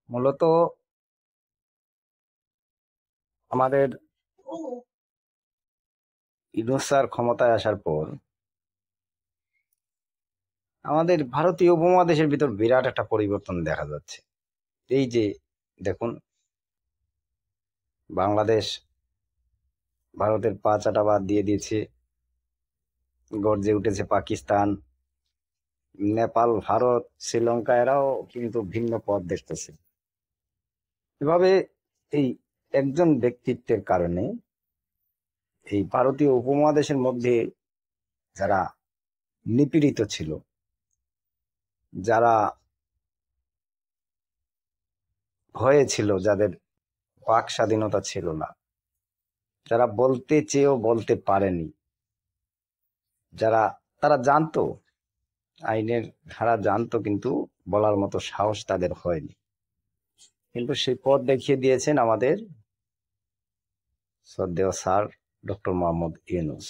মূলত আমাদের ইউনূস স্যার ক্ষমতায় আসার পর আমাদের ভারতীয় উপমহাদেশের ভিতর বিরাট একটা পরিবর্তন দেখা যাচ্ছে। এই যে দেখুন, বাংলাদেশ ভারতের পা চাটা বাদ দিয়ে দিয়েছে, গর্জে উঠেছে পাকিস্তান, নেপাল, ভারত, শ্রীলঙ্কা এরাও কিন্তু ভিন্ন পথ দেখতেছে। এভাবে এই একজন ব্যক্তিত্বের কারণে এই ভারতীয় উপমহাদেশের মধ্যে যারা নিপীড়িত ছিল, যারা ভয়ে ছিল, যাদের বাক স্বাধীনতা ছিল না, যারা বলতে চেয়েও বলতে পারেনি, তারা জানতো, আইনের ধারা জানতো, কিন্তু বলার মতো সাহস তাদের হয়নি। কিন্তু সেই পথ দেখিয়ে দিয়েছেন আমাদের শ্রদ্ধেয় স্যার ডক্টর মোহাম্মদ ইউনূস।